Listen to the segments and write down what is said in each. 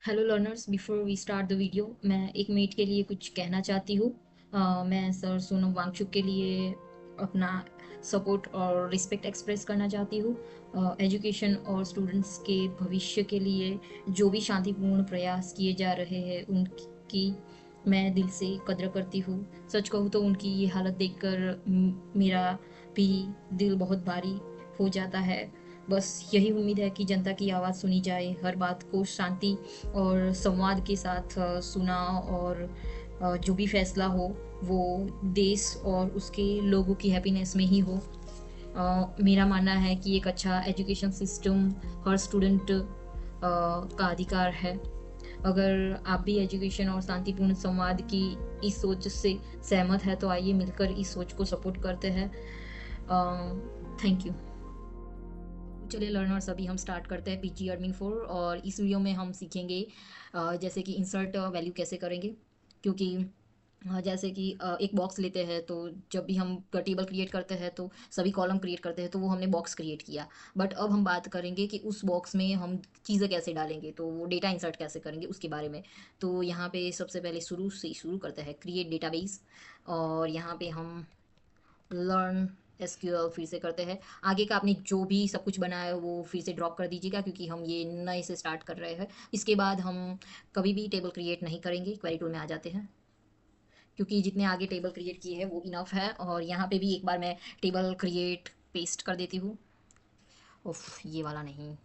Hello learners, before we start the video मैं एक minute के लिए कुछ कहना चाहती हूँ। मैं सर सोनम वांगचुक के लिए अपना सपोर्ट और रिस्पेक्ट एक्सप्रेस करना चाहती हूँ। एजुकेशन और स्टूडेंट्स के भविष्य के लिए जो भी शांतिपूर्ण प्रयास किए जा रहे हैं उनकी मैं दिल से कद्र करती हूँ। सच कहूँ तो उनकी ये हालत देखकर मेरा भी दिल बहुत भारी हो जाता है। बस यही उम्मीद है कि जनता की आवाज़ सुनी जाए, हर बात को शांति और संवाद के साथ सुना और जो भी फैसला हो वो देश और उसके लोगों की हैप्पीनेस में ही हो। मेरा मानना है कि एक अच्छा एजुकेशन सिस्टम हर स्टूडेंट का अधिकार है। अगर आप भी एजुकेशन और शांतिपूर्ण संवाद की इस सोच से सहमत है तो आइए मिलकर इस सोच को सपोर्ट करते हैं। Thank you. चलिए लर्नर्स, अभी हम स्टार्ट करते हैं पीजी एडमिन 4 और इस वीडियो में हम सीखेंगे जैसे कि इंसर्ट वैल्यू कैसे करेंगे। क्योंकि जैसे कि एक बॉक्स लेते हैं तो जब भी हम टेबल क्रिएट करते हैं तो सभी कॉलम क्रिएट करते हैं तो वो हमने बॉक्स क्रिएट किया। बट अब हम बात करेंगे कि उस बॉक्स में हम चीज़ें कैसे डालेंगे, तो वो डेटा इंसर्ट कैसे करेंगे उसके बारे में। तो यहाँ पे सबसे पहले शुरू से शुरू करते हैं क्रिएट डेटाबेस। और यहाँ पे हम लर्न एसक्यूएल फिर से करते हैं। आगे का आपने जो भी सब कुछ बनाया है वो फिर से ड्रॉप कर दीजिएगा क्योंकि हम ये नए से स्टार्ट कर रहे हैं। इसके बाद हम कभी भी टेबल क्रिएट नहीं करेंगे, क्वेरी टूल में आ जाते हैं क्योंकि जितने आगे टेबल क्रिएट किए हैं वो इनफ है। और यहाँ पे भी एक बार मैं टेबल क्रिएट पेस्ट कर देती हूँ। उफ, ये वाला नहीं।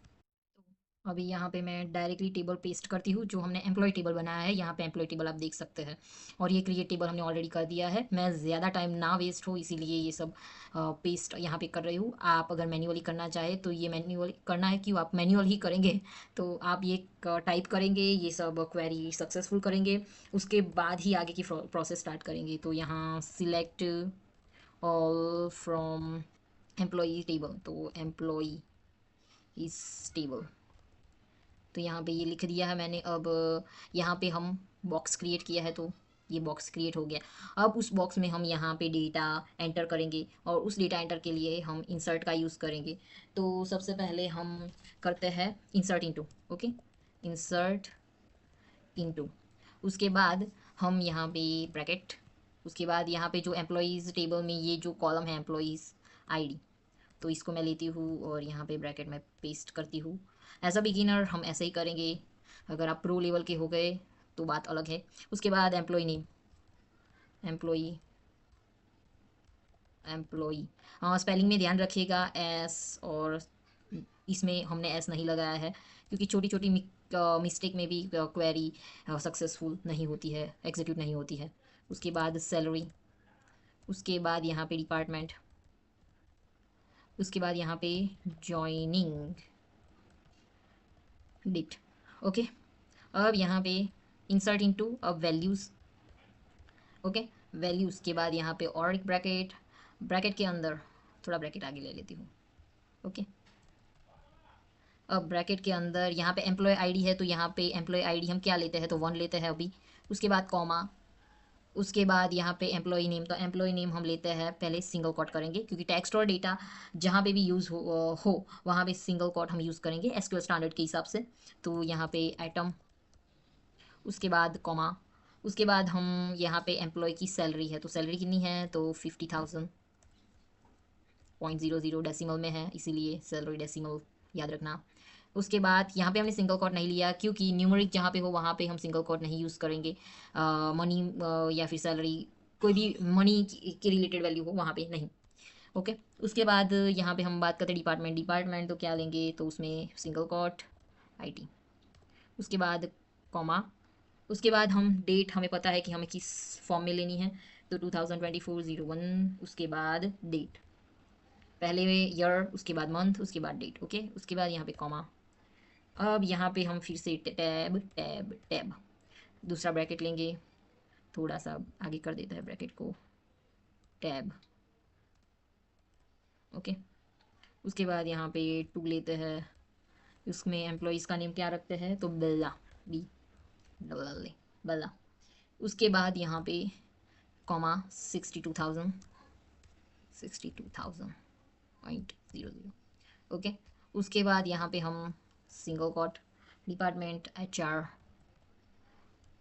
अभी यहाँ पे मैं डायरेक्टली टेबल पेस्ट करती हूँ जो हमने एम्प्लॉय टेबल बनाया है। यहाँ पे एम्प्लॉय टेबल आप देख सकते हैं और ये क्रिएट टेबल हमने ऑलरेडी कर दिया है। मैं ज़्यादा टाइम ना वेस्ट हो इसीलिए ये सब पेस्ट यहाँ पे कर रही हूँ। आप अगर मैन्युअली करना चाहे तो ये मैन्युअली करना है, क्यों आप मैन्युअल ही करेंगे तो आप ये टाइप करेंगे, ये सब क्वेरी सक्सेसफुल करेंगे, उसके बाद ही आगे की प्रोसेस स्टार्ट करेंगे। तो यहाँ select all from employee table, तो एम्प्लॉई इस टेबल, तो यहाँ पे ये लिख दिया है मैंने। अब यहाँ पे हम बॉक्स क्रिएट किया है तो ये बॉक्स क्रिएट हो गया। अब उस बॉक्स में हम यहाँ पे डेटा एंटर करेंगे और उस डेटा एंटर के लिए हम इंसर्ट का यूज़ करेंगे। तो सबसे पहले हम करते हैं insert into. Okay, insert into. उसके बाद हम यहाँ पे ब्रैकेट, उसके बाद यहाँ पे जो एम्प्लॉयज़ टेबल में ये जो कॉलम है एम्प्लॉयज़ आईडी, तो इसको मैं लेती हूँ और यहाँ पे ब्रैकेट में पेस्ट करती हूँ। एज अ बिगिनर हम ऐसे ही करेंगे, अगर आप प्रो लेवल के हो गए तो बात अलग है। उसके बाद एम्प्लॉय नेम, एम्प्लॉई, एम्प्लॉई, हाँ स्पेलिंग में ध्यान रखिएगा एस, और इसमें हमने एस नहीं लगाया है क्योंकि छोटी छोटी मिस्टेक में भी क्वेरी सक्सेसफुल नहीं होती है, एग्जीक्यूट नहीं होती है। उसके बाद सैलरी, उसके बाद यहाँ पे डिपार्टमेंट, उसके बाद यहाँ पे जॉइनिंग डेट। ओके, अब यहाँ पे इंसर्ट इनटू अब वैल्यूज़। ओके, वैल्यूज़ के बाद यहाँ पे और एक ब्रैकेट, ब्रैकेट के अंदर थोड़ा ब्रैकेट आगे ले लेती हूँ। ओके, अब ब्रैकेट के अंदर यहाँ पे एम्प्लॉय आईडी है तो यहाँ पे एम्प्लॉय आईडी हम क्या लेते हैं, तो 1 लेते हैं अभी। उसके बाद कॉमा, उसके बाद यहाँ पे एम्प्लॉय नेम, तो एम्प्लॉय नेम हम लेते हैं पहले सिंगल कोट करेंगे क्योंकि टेक्स्ट और डेटा जहाँ पे भी यूज़ हो वहाँ पे सिंगल कोट हम यूज़ करेंगे एसक्यूएल स्टैंडर्ड के हिसाब से। तो यहाँ पे आइटम, उसके बाद कॉमा, उसके बाद हम यहाँ पे एम्प्लॉय की सैलरी है तो सैलरी कितनी है, तो 50,000, 0.00 डेसिमल में है इसीलिए सैलरी डेसिमल याद रखना। उसके बाद यहाँ पे हमने सिंगल कोट नहीं लिया क्योंकि न्यूमरिक जहाँ पे हो वहाँ पे हम सिंगल कोट नहीं यूज़ करेंगे। मनी या फिर सैलरी, कोई भी मनी के रिलेटेड वैल्यू हो वहाँ पे नहीं। ओके, उसके बाद यहाँ पे हम बात करते हैं डिपार्टमेंट, डिपार्टमेंट तो क्या लेंगे, तो उसमें सिंगल कोट आईटी, उसके बाद कॉमा, उसके बाद हम डेट, हमें पता है कि हमें किस फॉर्म में लेनी है तो 2024-01, उसके बाद डेट, पहले ईयर, उसके बाद मंथ, उसके बाद डेट। ओके, उसके बाद यहाँ पे कॉमा। अब यहाँ पे हम फिर से टैब टैब टैब, दूसरा ब्रैकेट लेंगे, थोड़ा सा आगे कर देता है ब्रैकेट को, टैब। ओके, उसके बाद यहाँ पे 2 लेते हैं, उसमें एम्प्लॉयज़ का नेम क्या रखते हैं, तो बिल्ला, बी डबल एल ए, बिल्ला। उसके बाद यहाँ पे कॉमा 62,000, 62,000.00। ओके, उसके बाद यहाँ पे हम single quote department HR,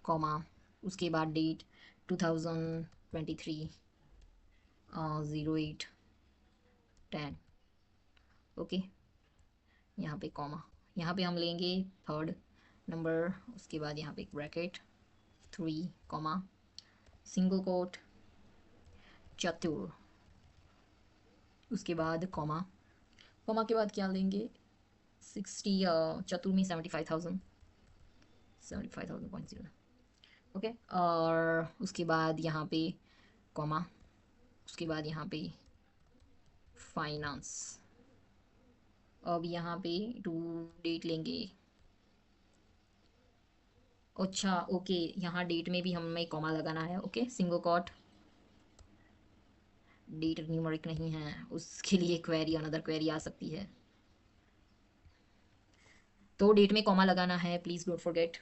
comma, उसके बाद डेट 2023 08/10, ओके। यहाँ पे कॉमा, यहाँ पे हम लेंगे थर्ड नंबर, उसके बाद यहाँ पे एक ब्रैकेट 3 कॉमा सिंगल कोट चतुर, उसके बाद कॉमा, कॉमा के बाद क्या लेंगे 60 चतुर में 75,000, 75,000.0, ओके। और उसके बाद यहाँ पे कॉमा, उसके बाद यहाँ पे फाइनेंस, अब यहाँ पे टू डेट लेंगे, अच्छा ओके, यहाँ डेट में भी हमें कॉमा लगाना है, okay. Single quote, date numeric नहीं है, उसके लिए क्वेरी, अनदर क्वेरी आ सकती है, तो डेट में कॉमा लगाना है, please don't forget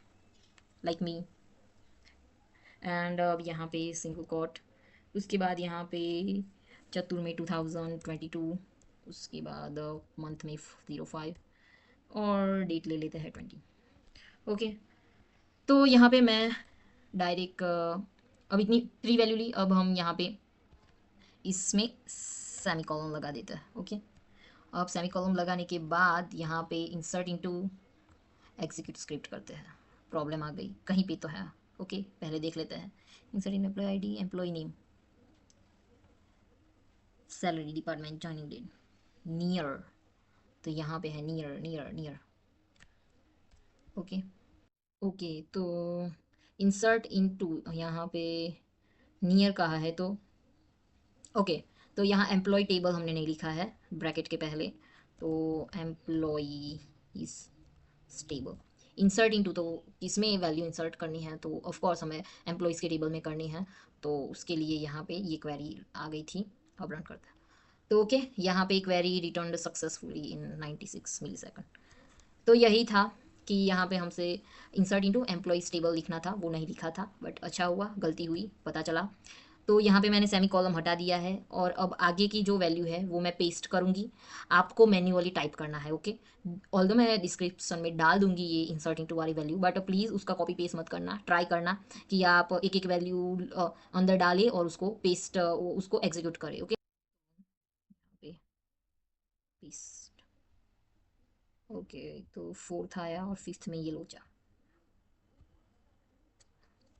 like me. And अब यहाँ पे सिंगल कोट, उसके बाद यहाँ पे चतुर में 2022, उसके बाद मंथ में 05 और डेट ले लेते हैं 20, ओके। तो यहाँ पे मैं डायरेक्ट अब इतनी 3 वैल्यू ली, अब हम यहाँ पे इसमें सेमी कॉलम लगा देते हैं, ओके। अब सेमी कॉलम लगाने के बाद यहाँ पे इंसर्ट इनटू एग्जीक्यूट स्क्रिप्ट करते हैं, प्रॉब्लम आ गई कहीं पे तो है, ओके। पहले देख लेते हैं, insert in employee ID, employee name, salary, department, joining date, near, तो यहाँ पे है near near near, okay okay. तो इंसर्ट इनटू, यहाँ पे नियर कहा है तो ओके, तो यहाँ एम्प्लॉय टेबल हमने नहीं लिखा है ब्रैकेट के पहले, तो employee is table, insert into, तो किसमें वैल्यू इंसर्ट करनी है, तो ऑफ कोर्स हमें एम्प्लॉयज़ के टेबल में करनी है, तो उसके लिए यहाँ पे ये क्वेरी आ गई थी, अब रन करते हैं। तो ओके, यहाँ पे क्वेरी रिटर्न सक्सेसफुली इन 96 मिलीसेकंड। तो यही था कि यहाँ पे हमसे इंसर्ट इनटू एम्प्लॉयज़ टेबल लिखना था, वो नहीं लिखा था, बट अच्छा हुआ, गलती हुई, पता चला। तो यहाँ पे मैंने सेमी कॉलम हटा दिया है, और अब आगे की जो वैल्यू है वो मैं पेस्ट करूँगी, आपको मैन्युअली टाइप करना है, ओके। ऑल्दो मैं डिस्क्रिप्शन में डाल दूँगी ये इंसर्ट इनटू वाली वैल्यू, बट प्लीज़ उसका कॉपी पेस्ट मत करना, ट्राई करना कि आप एक एक वैल्यू अंदर डालें और उसको पेस्ट, उसको एग्जीक्यूट करें, ओके। Paste, okay. तो फोर्थ आया और फिफ्थ में ये लोचा,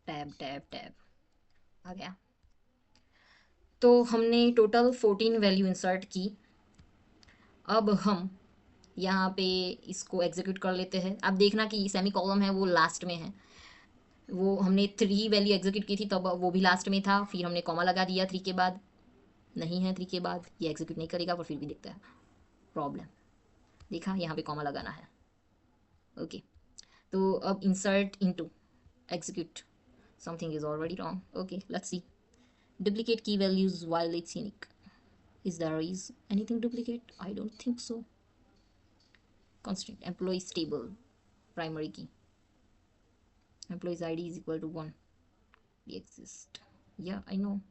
टैब टैब टैब आ गया। तो हमने टोटल 14 वैल्यू इंसर्ट की, अब हम यहाँ पे इसको एग्जीक्यूट कर लेते हैं। अब देखना कि सेमी कॉलम है वो लास्ट में है, वो हमने 3 वैल्यू एग्जीक्यूट की थी तब वो भी लास्ट में था, फिर हमने कॉमा लगा दिया 3 के बाद, नहीं है 3 के बाद, ये एग्जीक्यूट नहीं करेगा पर फिर भी दिखता है, प्रॉब्लम, देखा यहाँ पे कॉमा लगाना है, ओके। तो अब insert into execute, something is already wrong, okay let's see, duplicate key values while it's unique, is there is anything duplicate, I don't think so, constraint employees table, primary key, employees id is equal to 1, they exist, yeah I know,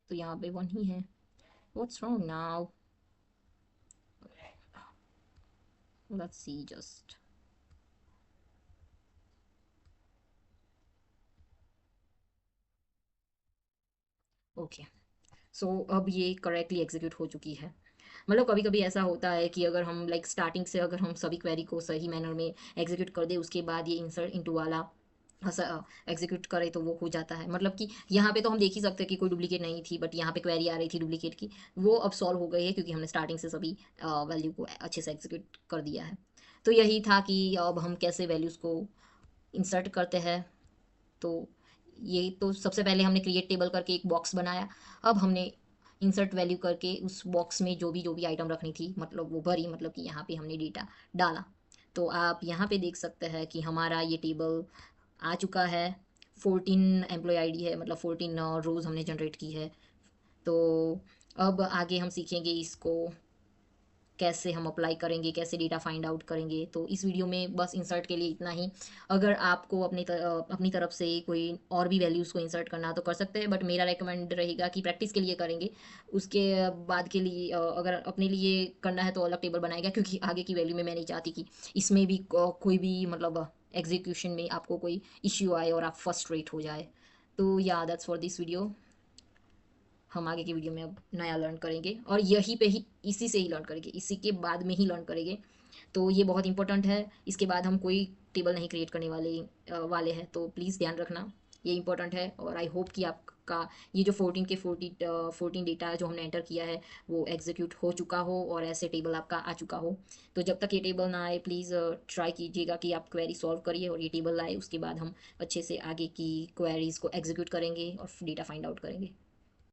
तो यहाँ पे 1 ही है, what's wrong now, let's see just, okay. So अब ये correctly execute हो चुकी है। मतलब कभी कभी ऐसा होता है कि अगर हम लाइक स्टार्टिंग से अगर हम सभी क्वेरी को सही मैनर में एग्जीक्यूट कर दे, उसके बाद ये इंसर्ट इनटू वाला एग्जीक्यूट करे तो वो हो जाता है। मतलब कि यहाँ पे तो हम देख ही सकते हैं कि कोई डुप्लीकेट नहीं थी, बट यहाँ पे क्वेरी आ रही थी डुप्लीकेट की, वो अब सॉल्व हो गई है क्योंकि हमने स्टार्टिंग से सभी वैल्यू को अच्छे से एग्जीक्यूट कर दिया है। तो यही था कि अब हम कैसे वैल्यूज़ को इंसर्ट करते हैं। तो ये तो सबसे पहले हमने क्रिएट टेबल करके एक बॉक्स बनाया, अब हमने इंसर्ट वैल्यू करके उस बॉक्स में जो भी आइटम रखनी थी मतलब वो भरी, मतलब कि यहाँ पे हमने डेटा डाला। तो आप यहाँ पे देख सकते हैं कि हमारा ये टेबल आ चुका है, 14 एम्प्लॉय आईडी है, मतलब 14 रोज़ हमने जनरेट की है। तो अब आगे हम सीखेंगे इसको कैसे हम अप्लाई करेंगे, कैसे डेटा फाइंड आउट करेंगे। तो इस वीडियो में बस इंसर्ट के लिए इतना ही। अगर आपको अपनी तरफ से कोई और भी वैल्यूज़ को इंसर्ट करना तो कर सकते हैं, बट मेरा रिकमेंड रहेगा कि प्रैक्टिस के लिए करेंगे। उसके बाद के लिए अगर अपने लिए करना है तो अलग टेबल बनाएगा, क्योंकि आगे की वैल्यू में मैं नहीं चाहती कि इसमें भी कोई भी मतलब एग्जीक्यूशन में आपको कोई इश्यू आए और आप फर्स्ट्रेट हो जाए। तो या दैट्स फॉर दिस वीडियो। हम आगे की वीडियो में अब नया लर्न करेंगे, और यहीं पे ही इसी से ही लर्न करेंगे, इसी के बाद में ही लर्न करेंगे। तो ये बहुत इंपॉर्टेंट है। इसके बाद हम कोई टेबल नहीं क्रिएट करने वाले हैं, तो प्लीज़ ध्यान रखना, ये इंपॉर्टेंट है। और आई होप कि आपका ये जो 14 डेटा जो हमने एंटर किया है वो एग्जीक्यूट हो चुका हो और ऐसे टेबल आपका आ चुका हो। तो जब तक ये टेबल ना आए प्लीज़ ट्राई कीजिएगा कि आप क्वेरी सॉल्व करिए और ये टेबल आए, उसके बाद हम अच्छे से आगे की क्वेरीज़ को एग्जीक्यूट करेंगे और डेटा फाइंड आउट करेंगे।